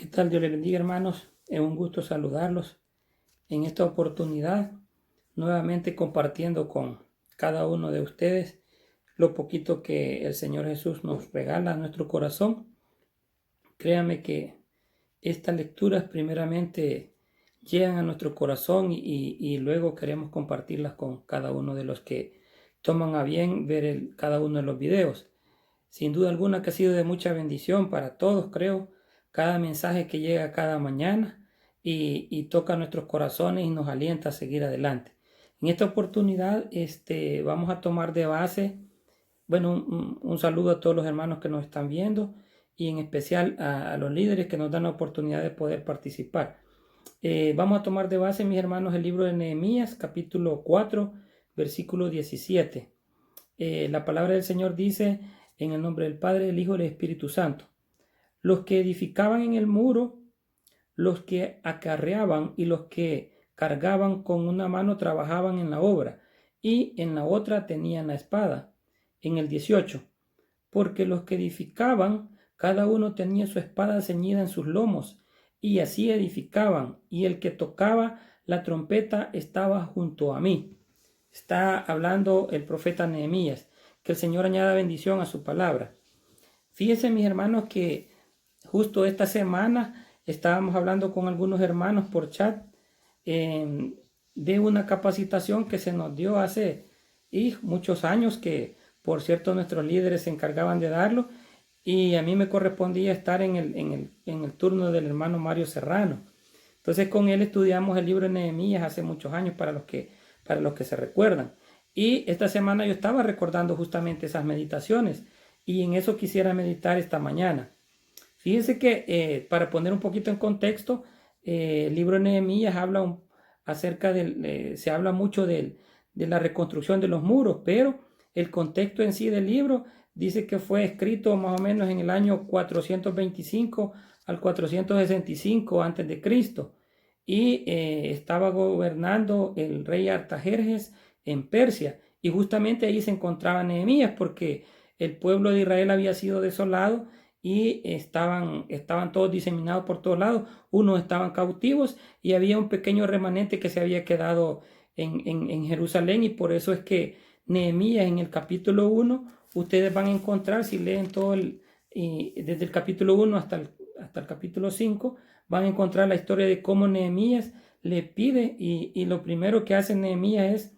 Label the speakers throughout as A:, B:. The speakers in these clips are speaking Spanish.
A: tal? Dios les bendiga, hermanos. Es un gusto saludarlos en esta oportunidad, nuevamente compartiendo con cada uno de ustedes lo poquito que el Señor Jesús nos regala a nuestro corazón. Créanme que estas lecturas primeramente llegan a nuestro corazón y luego queremos compartirlas con cada uno de los que toman a bien ver cada uno de los videos. Sin duda alguna que ha sido de mucha bendición para todos, creo, cada mensaje que llega cada mañana y toca nuestros corazones y nos alienta a seguir adelante. En esta oportunidad vamos a tomar de base, un saludo a todos los hermanos que nos están viendo y en especial a los líderes que nos dan la oportunidad de poder participar. Vamos a tomar de base, mis hermanos, el libro de Nehemías, capítulo 4, versículo 17. La palabra del Señor dice: en el nombre del Padre, del Hijo y del Espíritu Santo. Los que edificaban en el muro, los que acarreaban y los que cargaban con una mano trabajaban en la obra, y en la otra tenían la espada. En el 18. Porque los que edificaban, cada uno tenía su espada ceñida en sus lomos, y así edificaban, y el que tocaba la trompeta estaba junto a mí. Está hablando el profeta Nehemías. Que el Señor añada bendición a su palabra. Fíjense, mis hermanos, que justo esta semana estábamos hablando con algunos hermanos por chat de una capacitación que se nos dio hace muchos años, que por cierto nuestros líderes se encargaban de darlo, y a mí me correspondía estar en el turno del hermano Mario Serrano. Entonces con él estudiamos el libro de Nehemías hace muchos años, para los que se recuerdan. Y esta semana yo estaba recordando justamente esas meditaciones y en eso quisiera meditar esta mañana. Fíjense que para poner un poquito en contexto, el libro de Nehemías habla se habla mucho de la reconstrucción de los muros, pero el contexto en sí del libro dice que fue escrito más o menos en el año 425 al 465 a.C. y estaba gobernando el rey Artajerjes en Persia, y justamente ahí se encontraba Nehemías, porque el pueblo de Israel había sido desolado y estaban todos diseminados por todos lados. Unos estaban cautivos y había un pequeño remanente que se había quedado en Jerusalén, y por eso es que Nehemías en el capítulo 1, ustedes van a encontrar, si leen desde el capítulo 1 hasta el capítulo 5, van a encontrar la historia de cómo Nehemías le pide, y lo primero que hace Nehemías es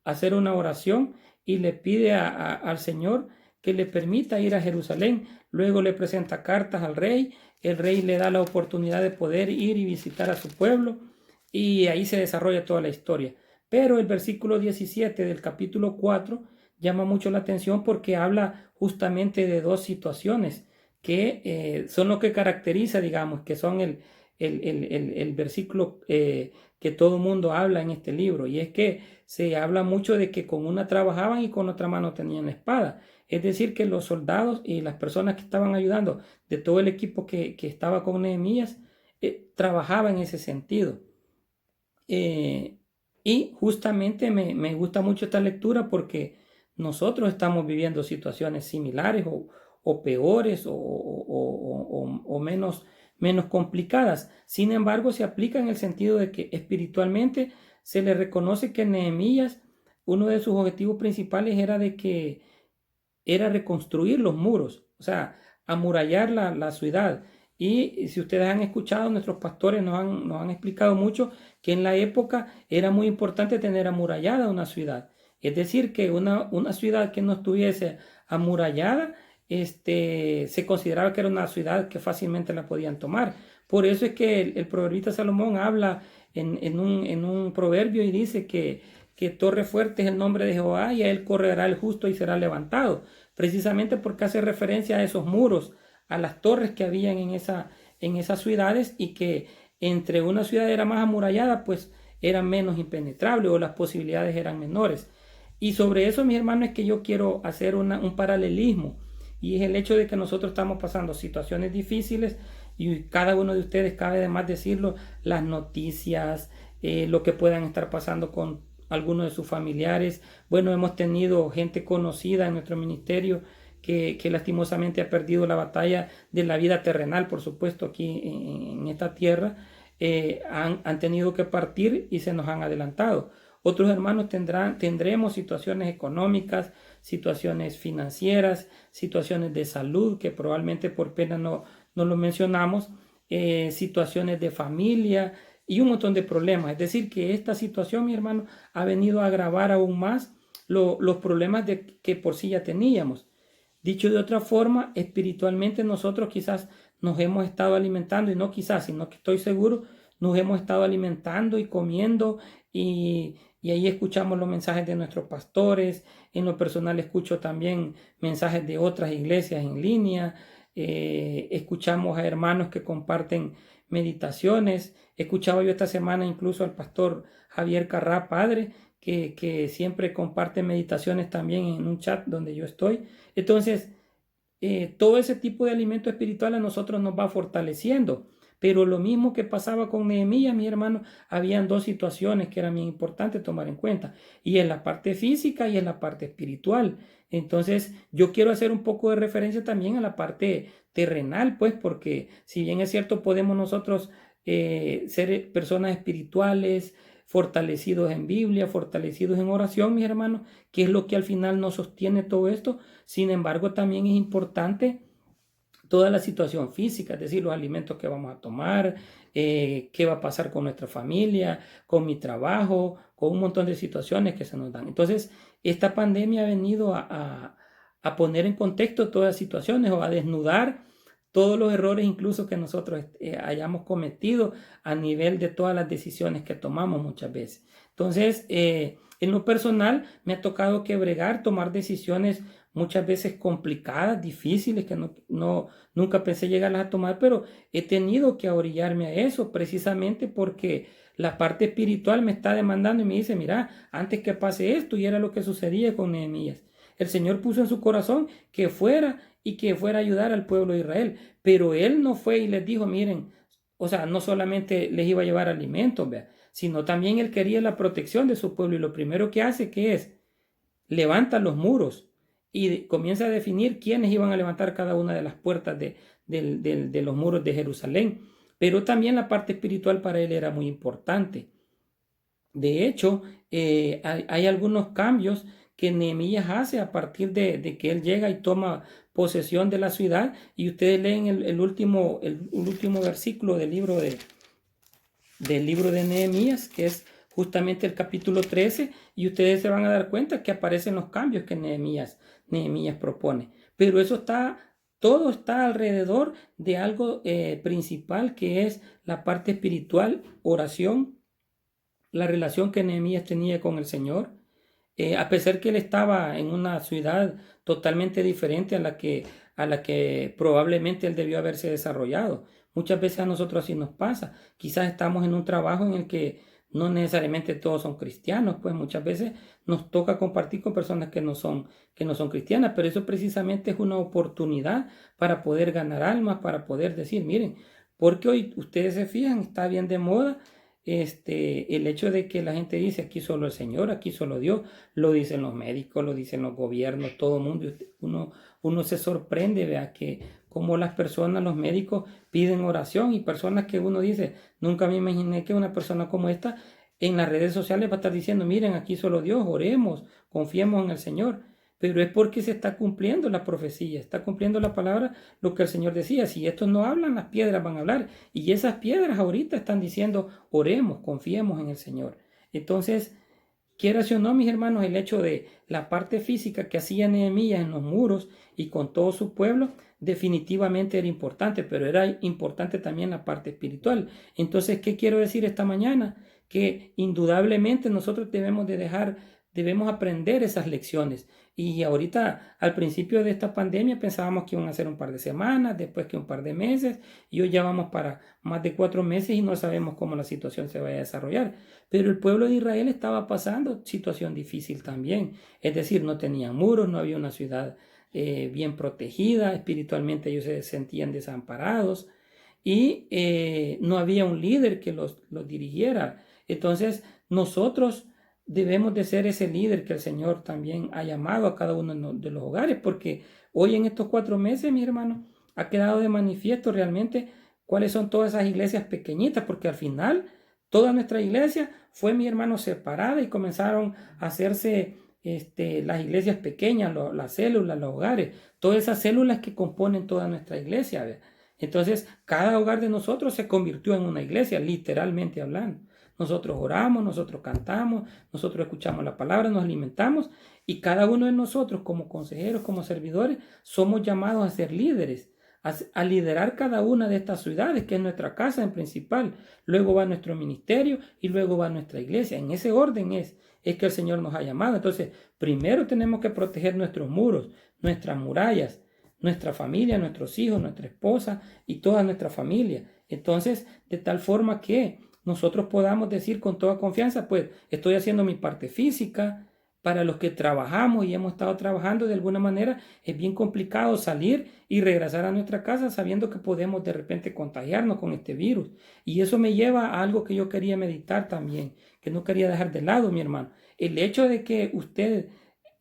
A: hacer una oración y le pide al Señor que le permita ir a Jerusalén. Luego le presenta cartas al rey, el rey le da la oportunidad de poder ir y visitar a su pueblo, y ahí se desarrolla toda la historia. Pero el versículo 17 del capítulo 4 llama mucho la atención, porque habla justamente de dos situaciones que son lo que caracteriza, digamos, que son el versículo que todo mundo habla en este libro, y es que se habla mucho de que con una trabajaban y con otra mano tenían la espada. Es decir, que los soldados y las personas que estaban ayudando, de todo el equipo que estaba con Nehemías, trabajaba en ese sentido. Y justamente me gusta mucho esta lectura, porque nosotros estamos viviendo situaciones similares o peores o menos complicadas. Sin embargo, se aplica en el sentido de que espiritualmente se le reconoce que Nehemías, uno de sus objetivos principales era reconstruir los muros, o sea, amurallar la ciudad. Y si ustedes han escuchado, nuestros pastores nos han explicado mucho que en la época era muy importante tener amurallada una ciudad. Es decir, que una ciudad que no estuviese amurallada, se consideraba que era una ciudad que fácilmente la podían tomar. Por eso es que el proverbista Salomón habla en un proverbio y dice que torre fuerte es el nombre de Jehová, y a él correrá el justo y será levantado. Precisamente porque hace referencia a esos muros, a las torres que habían en esas ciudades, y que entre una ciudad era más amurallada, pues eran menos impenetrables, o las posibilidades eran menores. Y sobre eso, mis hermanos, es que yo quiero hacer un paralelismo, y es el hecho de que nosotros estamos pasando situaciones difíciles, y cada uno de ustedes, cabe además decirlo, las noticias, lo que puedan estar pasando con algunos de sus familiares. Bueno, hemos tenido gente conocida en nuestro ministerio que lastimosamente ha perdido la batalla de la vida terrenal, por supuesto, aquí en esta tierra, han tenido que partir y se nos han adelantado. Otros hermanos tendremos situaciones económicas, situaciones financieras, situaciones de salud, que probablemente por pena no lo mencionamos, situaciones de familia y un montón de problemas. Es decir, que esta situación, mi hermano, ha venido a agravar aún más los problemas que por sí ya teníamos. Dicho de otra forma, espiritualmente nosotros quizás nos hemos estado alimentando, y no quizás, sino que estoy seguro, nos hemos estado alimentando y comiendo, y ahí escuchamos los mensajes de nuestros pastores. En lo personal escucho también mensajes de otras iglesias en línea. Escuchamos a hermanos que comparten meditaciones. Escuchaba yo esta semana incluso al pastor Javier Carrá, padre, que siempre comparte meditaciones también en un chat donde yo estoy. Entonces, todo ese tipo de alimento espiritual a nosotros nos va fortaleciendo. Pero lo mismo que pasaba con Nehemías, mi hermano, habían dos situaciones que eran bien importantes tomar en cuenta. Y en la parte física y en la parte espiritual. Entonces, yo quiero hacer un poco de referencia también a la parte terrenal, pues, porque si bien es cierto, podemos nosotros ser personas espirituales, fortalecidos en Biblia, fortalecidos en oración, mis hermanos, que es lo que al final nos sostiene todo esto. Sin embargo, también es importante toda la situación física, es decir, los alimentos que vamos a tomar, qué va a pasar con nuestra familia, con mi trabajo, con un montón de situaciones que se nos dan. Entonces, esta pandemia ha venido a poner en contexto todas las situaciones, o a desnudar todos los errores incluso que nosotros hayamos cometido a nivel de todas las decisiones que tomamos muchas veces. Entonces, en lo personal, me ha tocado que bregar, tomar decisiones muchas veces complicadas, difíciles, que nunca pensé llegarlas a tomar, pero he tenido que orillarme a eso precisamente porque la parte espiritual me está demandando y me dice, mira, antes que pase esto, y era lo que sucedía con Nehemías. El Señor puso en su corazón que fuera a ayudar al pueblo de Israel, pero él no fue y les dijo, miren, o sea, no solamente les iba a llevar alimentos, ¿vea?, sino también él quería la protección de su pueblo, y lo primero que hace que es levanta los muros y comienza a definir quiénes iban a levantar cada una de las puertas de los muros de Jerusalén. Pero también la parte espiritual para él era muy importante. De hecho, hay algunos cambios que Nehemías hace a partir de que él llega y toma posesión de la ciudad, y ustedes leen el último versículo del libro de Nehemías, que es justamente el capítulo 13, y ustedes se van a dar cuenta que aparecen los cambios que Nehemías propone. Pero todo está alrededor de algo principal, que es la parte espiritual, oración, la relación que Nehemías tenía con el Señor. A pesar que él estaba en una ciudad totalmente diferente a la que probablemente él debió haberse desarrollado. Muchas veces a nosotros así nos pasa. Quizás estamos en un trabajo en el que no necesariamente todos son cristianos, pues muchas veces nos toca compartir con personas que no son cristianas, pero eso precisamente es una oportunidad para poder ganar almas, para poder decir, miren, porque hoy ustedes se fijan, está bien de moda el hecho de que la gente dice aquí solo el Señor, aquí solo Dios, lo dicen los médicos, lo dicen los gobiernos, todo el mundo. Uno se sorprende, vea, que como las personas, los médicos piden oración, y personas que uno dice, nunca me imaginé que una persona como esta en las redes sociales va a estar diciendo, miren, aquí solo Dios, oremos, confiemos en el Señor. Pero es porque se está cumpliendo la profecía, está cumpliendo la palabra, lo que el Señor decía, si estos no hablan, las piedras van a hablar. Y esas piedras ahorita están diciendo, oremos, confiemos en el Señor. Entonces, quieras o no, mis hermanos, el hecho de la parte física que hacía Nehemías en los muros y con todo su pueblo, definitivamente era importante, pero era importante también la parte espiritual. Entonces, ¿qué quiero decir esta mañana? Que indudablemente nosotros debemos aprender esas lecciones. Y ahorita, al principio de esta pandemia, pensábamos que iban a ser un par de semanas, después que un par de meses, y hoy ya vamos para más de 4 meses y no sabemos cómo la situación se vaya a desarrollar. Pero el pueblo de Israel estaba pasando situación difícil también. Es decir, no tenían muros, no había una ciudad bien protegida, espiritualmente ellos se sentían desamparados, y no había un líder que los dirigiera. Entonces, nosotros debemos de ser ese líder que el Señor también ha llamado a cada uno de los hogares, porque hoy en estos 4 meses, mi hermano, ha quedado de manifiesto realmente cuáles son todas esas iglesias pequeñitas, porque al final toda nuestra iglesia fue, mi hermano, separada y comenzaron a hacerse las iglesias pequeñas, las células, los hogares, todas esas células que componen toda nuestra iglesia. ¿Ve? Entonces, cada hogar de nosotros se convirtió en una iglesia, literalmente hablando. Nosotros oramos, nosotros cantamos, nosotros escuchamos la palabra, nos alimentamos y cada uno de nosotros como consejeros, como servidores, somos llamados a ser líderes, a liderar cada una de estas ciudades, que es nuestra casa en principal. Luego va nuestro ministerio y luego va nuestra iglesia. En ese orden es que el Señor nos ha llamado. Entonces, primero tenemos que proteger nuestros muros, nuestras murallas, nuestra familia, nuestros hijos, nuestra esposa y toda nuestra familia. Entonces, de tal forma que nosotros podamos decir con toda confianza, pues estoy haciendo mi parte física. Para los que trabajamos y hemos estado trabajando de alguna manera, es bien complicado salir y regresar a nuestra casa sabiendo que podemos de repente contagiarnos con este virus. Y eso me lleva a algo que yo quería meditar también, que no quería dejar de lado, mi hermano. El hecho de que usted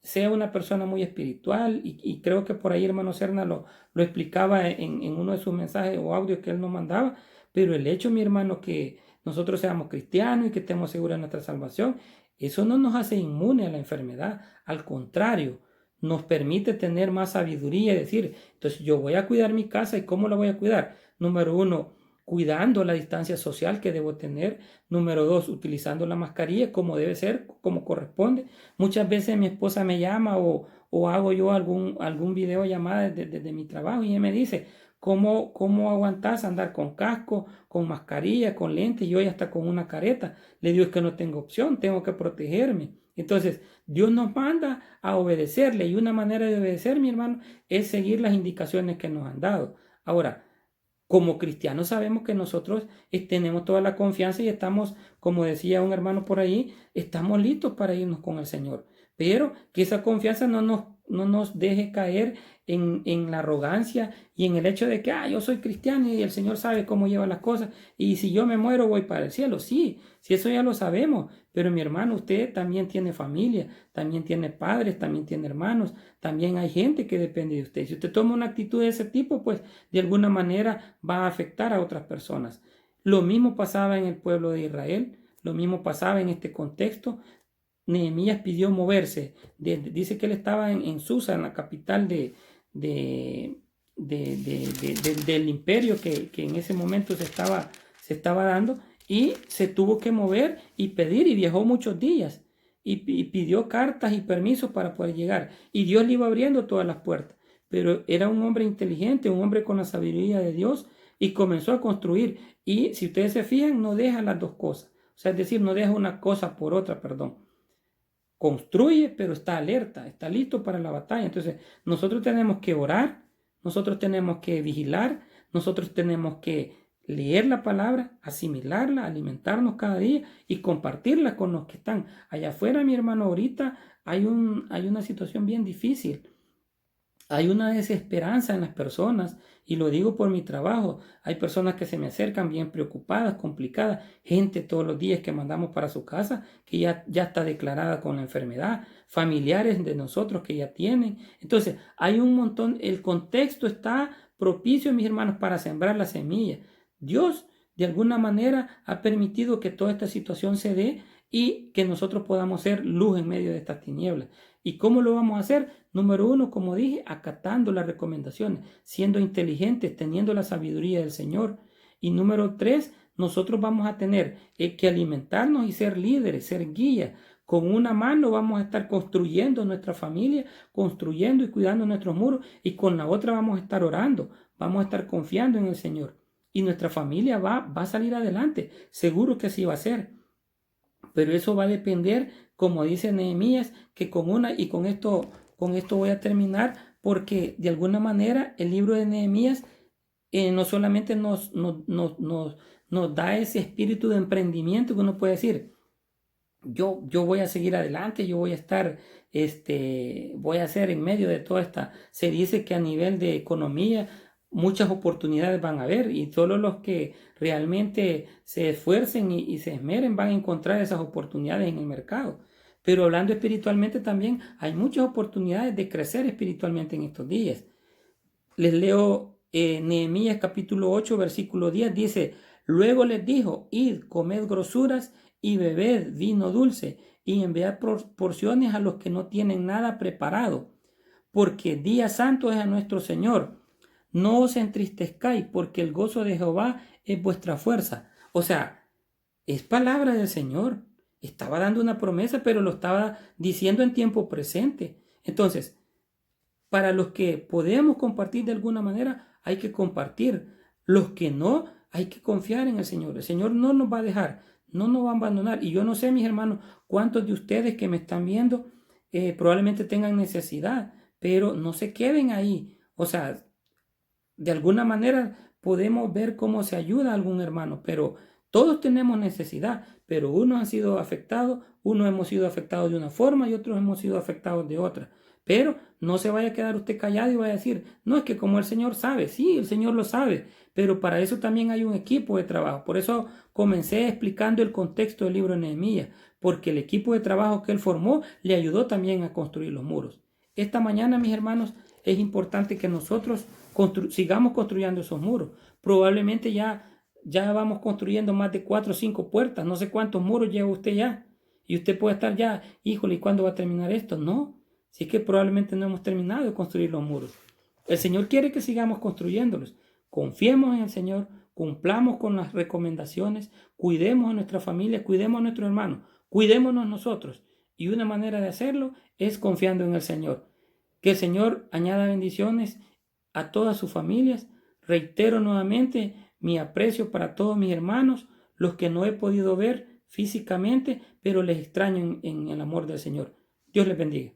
A: sea una persona muy espiritual, y creo que por ahí hermano Serna lo explicaba en uno de sus mensajes o audios que él nos mandaba, pero el hecho, mi hermano, que nosotros seamos cristianos y que estemos seguros de nuestra salvación, eso no nos hace inmune a la enfermedad, al contrario, nos permite tener más sabiduría y decir, entonces yo voy a cuidar mi casa. ¿Y cómo la voy a cuidar? Número 1, cuidando la distancia social que debo tener. Número 2, utilizando la mascarilla como debe ser, como corresponde. Muchas veces mi esposa me llama o hago yo algún video llamada desde mi trabajo y ella me dice, ¿cómo aguantas andar con casco, con mascarilla, con lentes y hoy hasta con una careta? Le digo, es que no tengo opción, tengo que protegerme. Entonces, Dios nos manda a obedecerle y una manera de obedecer, mi hermano, es seguir las indicaciones que nos han dado. Ahora, como cristianos sabemos que nosotros tenemos toda la confianza y estamos, como decía un hermano por ahí, estamos listos para irnos con el Señor. Pero que esa confianza no nos deje caer en la arrogancia y en el hecho de que yo soy cristiano y el Señor sabe cómo lleva las cosas y si yo me muero voy para el cielo. Sí, eso ya lo sabemos, pero mi hermano, usted también tiene familia, también tiene padres, también tiene hermanos, también hay gente que depende de usted. Si usted toma una actitud de ese tipo, pues de alguna manera va a afectar a otras personas. Lo mismo pasaba en el pueblo de Israel, lo mismo pasaba en este contexto. Nehemías pidió moverse. Dice que él estaba en Susa, en la capital del imperio que en ese momento se estaba dando, y se tuvo que mover y pedir, y viajó muchos días y pidió cartas y permisos para poder llegar, y Dios le iba abriendo todas las puertas, pero era un hombre inteligente, un hombre con la sabiduría de Dios, y comenzó a construir. Y si ustedes se fijan, no deja las dos cosas, o sea, es decir, no deja una cosa por otra, perdón. Construye, pero está alerta, está listo para la batalla. Entonces, nosotros tenemos que orar, nosotros tenemos que vigilar, nosotros tenemos que leer la palabra, asimilarla, alimentarnos cada día y compartirla con los que están allá afuera. Mi hermano, ahorita hay una situación bien difícil. Hay una desesperanza en las personas, y lo digo por mi trabajo. Hay personas que se me acercan bien preocupadas, complicadas, gente todos los días que mandamos para su casa que ya está declarada con la enfermedad, familiares de nosotros que ya tienen. Entonces, hay un montón, el contexto está propicio, mis hermanos, para sembrar la semilla. Dios, de alguna manera, ha permitido que toda esta situación se dé y que nosotros podamos ser luz en medio de estas tinieblas. ¿Y cómo lo vamos a hacer? Número 1, como dije, acatando las recomendaciones, siendo inteligentes, teniendo la sabiduría del Señor. Y número 3, nosotros vamos a tener que alimentarnos y ser líderes, ser guías. Con una mano vamos a estar construyendo nuestra familia, construyendo y cuidando nuestros muros, y con la otra vamos a estar orando, vamos a estar confiando en el Señor. Y nuestra familia va a salir adelante, seguro que así va a ser. Pero eso va a depender, como dice Nehemías, que con esto voy a terminar, porque de alguna manera el libro de Nehemías no solamente nos da ese espíritu de emprendimiento que uno puede decir, yo voy a seguir adelante, yo voy a estar, voy a hacer en medio de toda esta. Se dice que a nivel de economía muchas oportunidades van a haber, y solo los que realmente se esfuercen y se esmeren van a encontrar esas oportunidades en el mercado. Pero hablando espiritualmente también, hay muchas oportunidades de crecer espiritualmente en estos días. Les leo Nehemías capítulo 8, versículo 10, dice: luego les dijo: id, comed grosuras y bebed vino dulce, y enviad porciones a los que no tienen nada preparado, porque día santo es a nuestro Señor. No os entristezcáis, porque el gozo de Jehová es vuestra fuerza. O sea, es palabra del Señor. Estaba dando una promesa, pero lo estaba diciendo en tiempo presente. Entonces, para los que podemos compartir de alguna manera, hay que compartir. Los que no, hay que confiar en el Señor. El Señor no nos va a dejar, no nos va a abandonar. Y yo no sé, mis hermanos, cuántos de ustedes que me están viendo probablemente tengan necesidad, pero no se queden ahí. O sea, de alguna manera podemos ver cómo se ayuda a algún hermano, pero todos tenemos necesidad, pero unos han sido afectados, unos hemos sido afectados de una forma y otros hemos sido afectados de otra. Pero no se vaya a quedar usted callado y vaya a decir: no, es que como el Señor sabe. Sí, el Señor lo sabe, pero para eso también hay un equipo de trabajo. Por eso comencé explicando el contexto del libro de Nehemías, porque el equipo de trabajo que él formó le ayudó también a construir los muros. Esta mañana, mis hermanos, es importante que nosotros sigamos construyendo esos muros. Probablemente ya vamos construyendo más de 4 o 5 puertas. No sé cuántos muros lleva usted ya. Y usted puede estar ya: híjole, ¿y cuándo va a terminar esto? No, si es que probablemente no hemos terminado de construir los muros. El Señor quiere que sigamos construyéndolos. Confiemos en el Señor, cumplamos con las recomendaciones, cuidemos a nuestra familia, cuidemos a nuestros hermanos, cuidémonos nosotros. Y una manera de hacerlo es confiando en el Señor. Que el Señor añada bendiciones a todas sus familias. Reitero nuevamente mi aprecio para todos mis hermanos, los que no he podido ver físicamente, pero les extraño en el amor del Señor. Dios les bendiga.